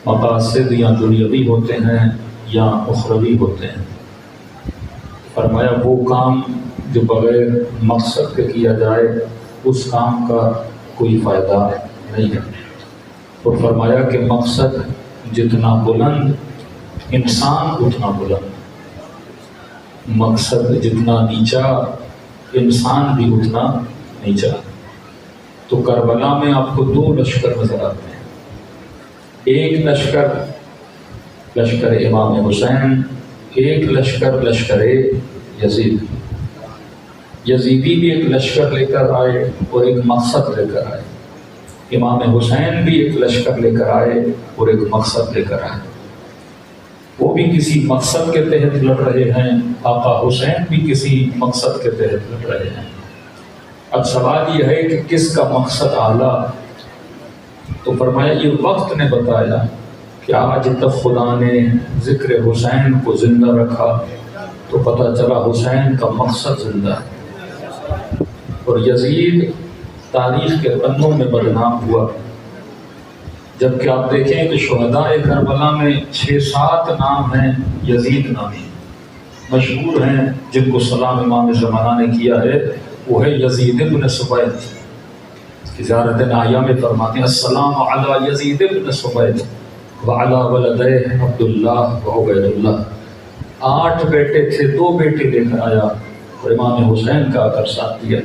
مقاصد یا دنیاوی ہوتے ہیں یا اخروی ہوتے ہیں۔ فرمایا وہ کام جو بغیر مقصد کے کیا جائے اس کام کا کوئی فائدہ نہیں ہے۔ اور فرمایا کہ مقصد جتنا بلند انسان اتنا بلند، مقصد جتنا نیچا انسان بھی اتنا نیچا۔ تو کربلا میں آپ کو دو لشکر نظر آتے ہیں، ایک لشکر لشکر امام حسین، ایک لشکر لشکر یزید۔ یزیدی بھی ایک لشکر لے کر آئے اور ایک مقصد لے کر آئے، امام حسین بھی ایک لشکر لے کر آئے اور ایک مقصد لے کر آئے۔ وہ بھی کسی مقصد کے تحت لڑ رہے ہیں، آقا حسین بھی کسی مقصد کے تحت لڑ رہے ہیں۔ اب سوال یہ ہے کہ کس کا مقصد اعلیٰ؟ تو فرمایا یہ وقت نے بتایا کہ آج تک خدا نے ذکر حسین کو زندہ رکھا تو پتہ چلا حسین کا مقصد زندہ ہے۔ اور یزید تاریخ کے پنوں میں بدنام ہوا، جبکہ آپ دیکھیں کہ شہداء کربلا میں 6-7 نام ہیں یزید نامی، مشہور ہیں جن کو سلام امام زمانہ نے کیا ہے، وہ ہے یزید ابن سبیت۔ زیارت نایہ میں فرماتے ہیں السلام علی یزید ابن سبیت وعلی ولدیہ عبداللہ و عبید اللہ۔ 8 بیٹے تھے، 2 بیٹے لے کر آیا اور امام حسین کا آکر ساتھ دیا۔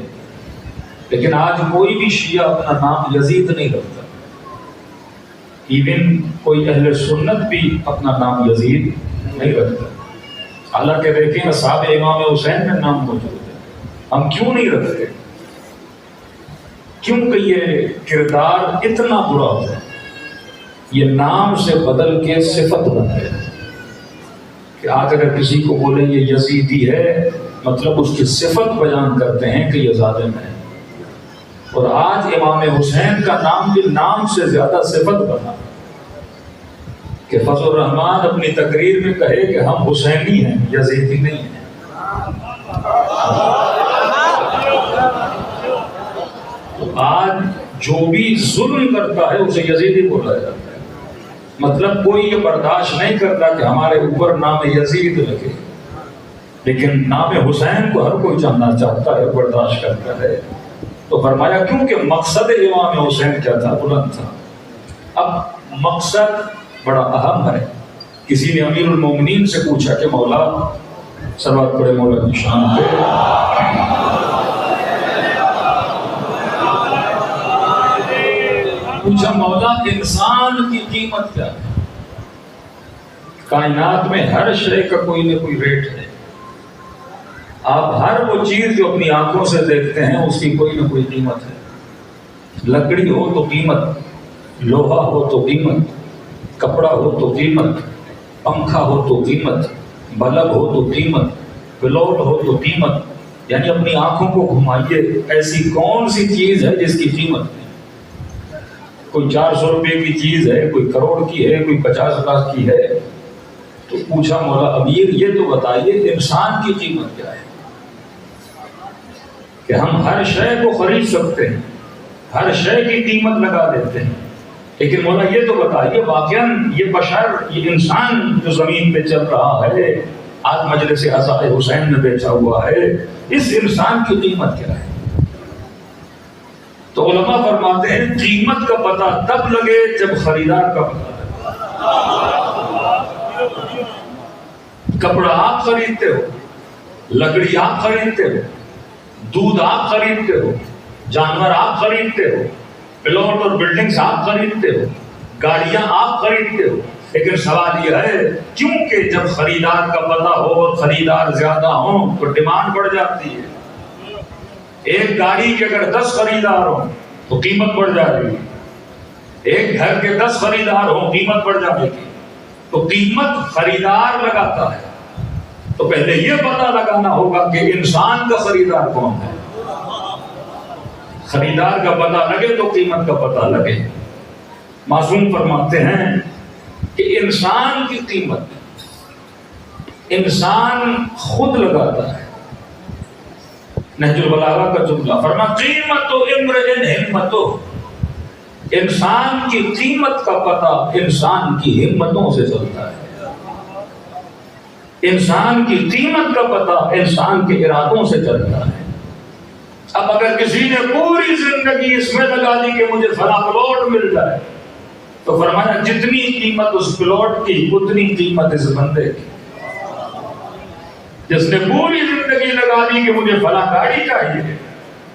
لیکن آج کوئی بھی شیعہ اپنا نام یزید نہیں رکھتا، ایون کوئی اہل سنت بھی اپنا نام یزید نہیں رکھتا، حالانکہ دیکھیں اصحاب امام حسین میں نام موجود ہے۔ ہم کیوں نہیں رکھتے؟ کیونکہ یہ کردار اتنا برا ہے، یہ نام سے بدل کے صفت بن گیا کہ آج اگر کسی کو بولیں یہ یزیدی ہے مطلب اس کی صفت بیان کرتے ہیں کہ یہ ظالم ہے۔ اور آج امام حسین کا نام بھی نام سے زیادہ صفت بنا کہ فضل الرحمان اپنی تقریر میں کہے کہ ہم حسینی ہیں، یزیدی نہیں ہیں۔ آج جو بھی ظلم کرتا ہے اسے یزیدی بولا جاتا ہے، مطلب کوئی یہ برداشت نہیں کرتا کہ ہمارے اوپر نام یزید لگے، لیکن نام حسین کو ہر کوئی جاننا چاہتا ہے، برداشت کرتا ہے۔ تو فرمایا کیونکہ مقصد امام حسین کیا تھا؟ بلند تھا۔ اب مقصد بڑا اہم ہے۔ کسی نے امیر المومنین سے پوچھا کہ مولا، صلوات پڑھے مولا کی شان پہ، پوچھا مولا انسان کی قیمت کیا ہے؟ کائنات میں ہر شے کا کوئی نہ کوئی ریٹ ہے، آپ ہر وہ چیز جو اپنی آنکھوں سے دیکھتے ہیں اس کی کوئی نہ کوئی قیمت ہے۔ لکڑی ہو تو قیمت، لوہا ہو تو قیمت، کپڑا ہو تو قیمت، پنکھا ہو تو قیمت، بلب ہو تو قیمت، پلوٹ ہو تو قیمت۔ یعنی اپنی آنکھوں کو گھمائیے، ایسی کون سی چیز ہے جس کی قیمت نہیں؟ کوئی 400 روپے کی چیز ہے، کوئی کروڑ کی ہے، کوئی 50 لاکھ کی ہے۔ تو پوچھا مولا امیر یہ تو بتائیے انسان کی قیمت کیا ہے کہ ہم ہر شے کو خرید سکتے ہیں، ہر شے کی قیمت لگا دیتے ہیں، لیکن مولا یہ تو بتائیے واقعاً یہ بشر، یہ انسان جو زمین پہ چل رہا ہے، آج مجلس عزاء حسین میں بیٹھا ہوا ہے، اس انسان کی قیمت کیا ہے؟ تو علماء فرماتے ہیں قیمت کا پتہ تب لگے جب خریدار کا پتہ لگے۔ کپڑا آپ خریدتے ہو، لکڑی آپ خریدتے ہو، دودھ آپ خریدتے ہو، جانور آپ خریدتے ہو، پلاٹ اور بلڈنگز آپ خریدتے ہو، گاڑیاں آپ خریدتے ہو، لیکن سوال یہ ہے کیونکہ جب خریدار کا پتہ ہو اور خریدار زیادہ ہوں تو ڈیمانڈ بڑھ جاتی ہے۔ ایک گاڑی کے اگر 10 خریدار ہوں تو قیمت بڑھ جائے گی، ایک گھر کے 10 خریدار ہوں قیمت بڑھ جائے گی۔ تو قیمت خریدار لگاتا ہے، تو پہلے یہ پتہ لگانا ہوگا کہ انسان کا خریدار کون ہے۔ خریدار کا پتہ لگے تو قیمت کا پتہ لگے۔ معصوم فرماتے ہیں کہ انسان کی قیمت انسان خود لگاتا ہے۔ نہج البلاغہ کا جملہ فرما قیمت امرئ ہمتہ، انسان کی قیمت کا پتہ انسان کی ہمتوں سے چلتا ہے، انسان کی قیمت کا پتہ انسان کے ارادوں سے چلتا ہے۔ اب اگر کسی نے پوری زندگی اس میں لگا دی کہ مجھے فلاں پلاٹ مل جائے، تو فرمایا جتنی قیمت اس پلاٹ کی اتنی قیمت اس بندے کی۔ جس نے پوری زندگی لگا دی کہ مجھے فلاں گاڑی چاہیے،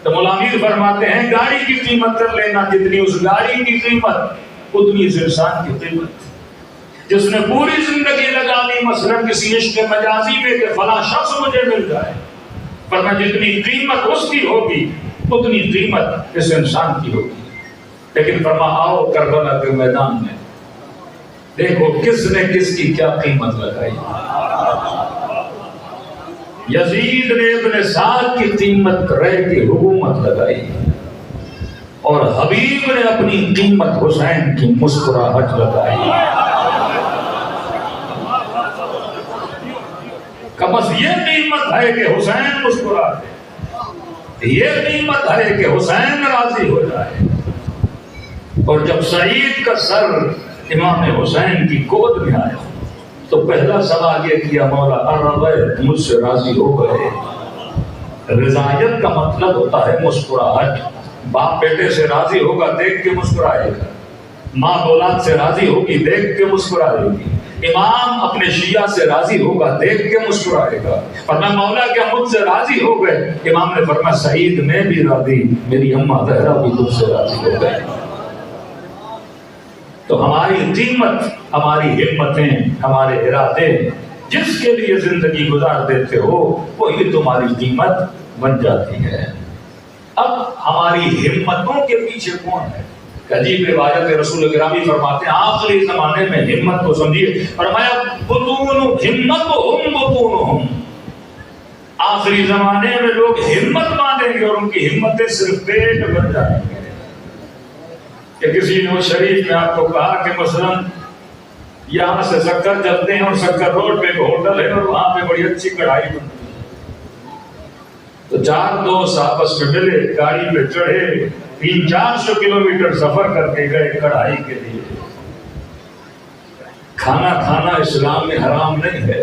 تو مولا امیر فرماتے ہیں گاڑی کی قیمت کر لینا، جتنی اس گاڑی کی قیمت اتنی اس انسان کی قیمت۔ جس نے پوری زندگی لگا دی مثلا کسی عشق مجازی میں کہ فلاں شخص مجھے مل جائے، فرمایا جتنی قیمت اس کی ہوگی اتنی قیمت اس انسان کی ہوگی۔ لیکن فرمایا آؤ کربلا کے میدان میں دیکھو کس نے کس کی کیا قیمت لگائی۔ یزید نے ابن سعد کی قیمت رہ کی حکومت لگائی، اور حبیب نے اپنی قیمت حسین کی مسکراہٹ لگائی۔ بس یہ قیمت ہے کہ حسین مسکرا دے، یہ قیمت ہے کہ حسین راضی ہو جائے۔ اور جب سعید کا سر امام حسین کی گود میں آیا تو پہلا سوال یہ کیا مولا ارضیت، مجھ سے راضی ہو گئے۔ رضایت کا مطلب ہوتا ہے مسکراہٹ۔ باپ بیٹے سے راضی ہوگا دیکھ کے مسکرائے گا، ماں اولاد سے راضی ہوگی دیکھ کے مسکرائے گی، امام اپنے شیعہ سے راضی ہوگا دیکھ کے مسکرائے گا۔ فرمایا مولا کیا مجھ سے راضی ہو گئے؟ امام نے فرمایا سعید میں بھی راضی، میری اماں زہرا بھی تجھ سے راضی ہو گئے۔ تو ہماری قیمت، ہماری ہمتیں، ہمارے ارادے جس کے لیے زندگی گزار دیتے ہو وہی تمہاری قیمت بن جاتی ہے۔ اب ہماری ہمتوں کے پیچھے کون ہے؟ عجیب روایت رسول گرامی فرماتے ہیں آخری زمانے میں ہمت کو سمجھیے، فرمایا بطون ہمتہم بطونہم، آخری زمانے میں لوگ ہمت باندھیں گے اور ان کی ہمتیں صرف پیٹ بن جائیں گے۔ کہ کسی نے شریف میں آپ کو کہا کہ مثلا یہاں سے سکر چلتے ہیں اور سکر روڈ پہ ایک ہوٹل ہے اور وہاں پہ بڑی اچھی کڑھائی بنتی ہے، تو چار دوست آپس میں ملے، گاڑی پہ چڑھے، 300-400 کلومیٹر سفر کر کے گئے کڑھائی کے لیے۔ کھانا کھانا اسلام میں حرام نہیں ہے،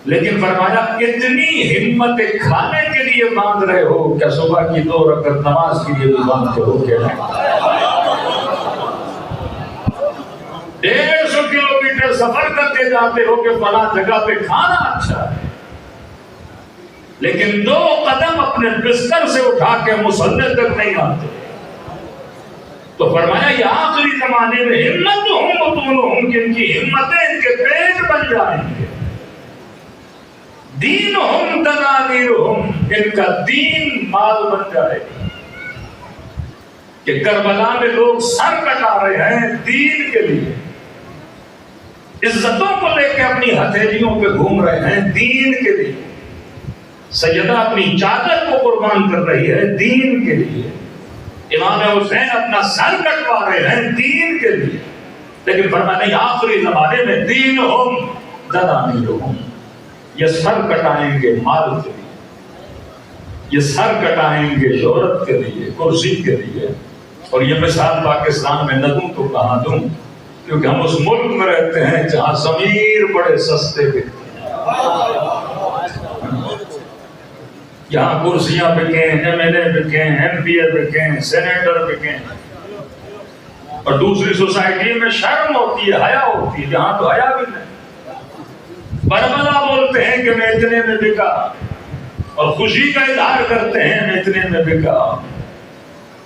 لیکن فرمایا اتنی ہمت کھانے کے لیے باندھ رہے ہو کیا صبح کی 2 رکعت نماز کے لیے بھی باندھتے ہو کیا نہیں؟ 150 کلومیٹر سفر کر کے جاتے ہو کہ فلاں جگہ پہ کھانا اچھا ہے، لیکن 2 قدم اپنے بستر سے اٹھا کے مصلی تک نہیں آتے۔ تو فرمایا یہ آخری زمانے میں ہمت ہم بطونہم، جن کی ہمتیں ان کے پیٹ بن جائیں گے۔ دینہم دنانیرہم، ان کا دین مال بن جائے گا۔ کہ کربلا میں لوگ سر کٹا رہے ہیں دین کے لیے، عزتوں کو لے کے اپنی ہتھیلیوں پہ گھوم رہے ہیں دین کے لیے، سیدہ اپنی چادر کو قربان کر رہی ہے دین کے لیے، امام حسین اپنا سر کٹوا رہے ہیں دین کے لیے، لیکن فرمایا نہیں آخری زمانے میں دینہم دنانیرہم، یہ سر کٹائیں گے مال کے لیے، یہ سر کٹائیں گے شہرت کے لیے، کرسی کے لیے۔ اور یہ مثال پاکستان میں نہ دوں تو کہاں دوں، کیونکہ ہم اس ملک میں رہتے ہیں جہاں ضمیر بڑے سستے بکتے ہیں، یہاں کرسیاں بکیں، MLA بکیں، MPA بکیں، سینیٹر بکیں، اور دوسری سوسائٹی میں شرم ہوتی ہے، حیا ہوتی ہے، جہاں تو حیا بھی نہیں۔ بربلا بولتے ہیں کہ میں اتنے میں بکا، اور خوشی کا اظہار کرتے ہیں میں اتنے میں بکا۔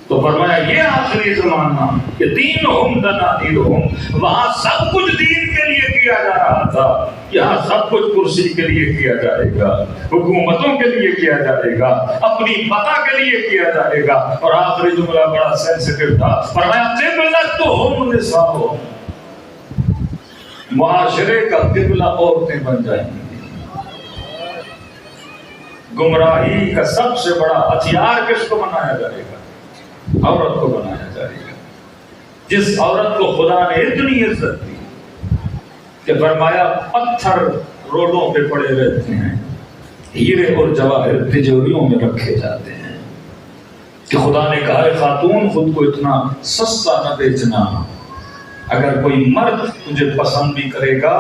تو فرمایا یہ آخری زمانہ کہ دینہم دنانیرہم، وہاں سب کچھ دین کے لیے کیا جا رہا تھا، یہاں سب کچھ کرسی کے لیے کیا جائے گا، حکومتوں کے لیے کیا جائے گا، اپنی پتہ کے لیے کیا جائے گا۔ اور آخری جملہ بڑا سینسٹیو تھا، فرمایا قبلتہم نساؤہم، معاشرے کا قبلہ عورتیں بن جائیں گی۔ گمراہی کا سب سے بڑا ہتھیار کس کو بنایا جائے گا؟ عورت کو بنایا جائے گا۔ جس عورت کو خدا نے اتنی عزت دی کہ فرمایا پتھر روڈوں پہ پڑے رہتے ہیں، ہیرے اور جواہر تجوریوں میں رکھے جاتے ہیں، کہ خدا نے کہا ہے خاتون خود کو اتنا سستا نہ بیچنا، اگر کوئی مرد تجھے پسند بھی کرے گا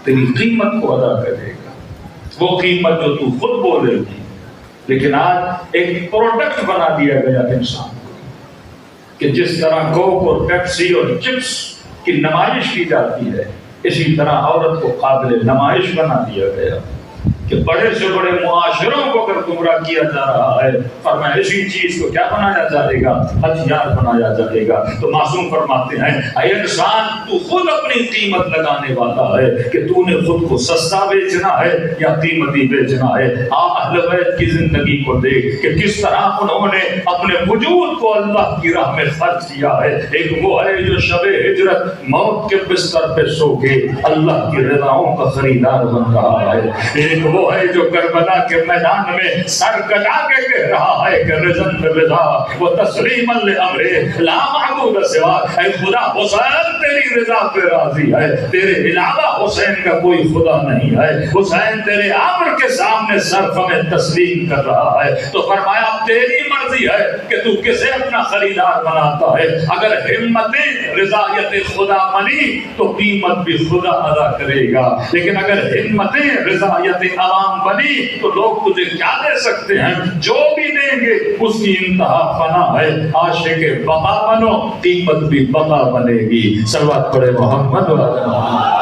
تیری قیمت کو ادا کرے گا، وہ قیمت جو تو خود بولے گی۔ لیکن آج ایک پروڈکٹ بنا دیا گیا انسان کو، کہ جس طرح کوک اور پیپسی اور چپس کی نمائش کی جاتی ہے، اسی طرح عورت کو قابل نمائش بنا دیا گیا کہ بڑے سے بڑے معاشروں کو اگر گمراہ کیا جا رہا ہے، فرمایا اسی چیز کو کیا بنایا جائے گا؟ ہتھیار بنایا جائے گا۔ تو معصوم فرماتے ہیں اے انسان، تو خود اپنی قیمت لگانے والا ہے کہ تو نے خود کو سستا بیچنا ہے یا قیمتی بیچنا ہے۔ اہل بیت کی زندگی کو دیکھ کہ کس طرح انہوں نے اپنے وجود کو اللہ کی راہ میں خرچ کیا ہے۔ ایک وہ ہے جو شب ہجرت موت کے بستر پہ سو کے اللہ کی رضاؤں کا خریدار بن رہا ہے، ایک وہ ہے جو کربلا کے میدان میں سر کٹا کے کہہ رہا ہے کہ رضن رضا و تسلیما لامر لا معبود سوا، اے خدا حسین تیری رضا پہ راضی ہے، تیرے علاوہ حسین کا کوئی خدا نہیں ہے، حسین تیرے امر کے سامنے سر ہمیں تسلیم کر رہا ہے۔ تو فرمایا اب تیری مرضی ہے کہ تو کسے اپنا خریدار بناتا ہے۔ اگر ہمت رضایت خدا بنی تو قیمت بھی خدا ادا کرے گا، لیکن اگر ہمت رضایت عوام بنی تو لوگ تجھے کیا دے سکتے ہیں؟ جو بھی دیں گے اس کی انتہا فنا ہے۔ عاشق بقا بنو، قیمت بھی بقا بنے گی۔ صلوات پڑھے محمد و علی محمد۔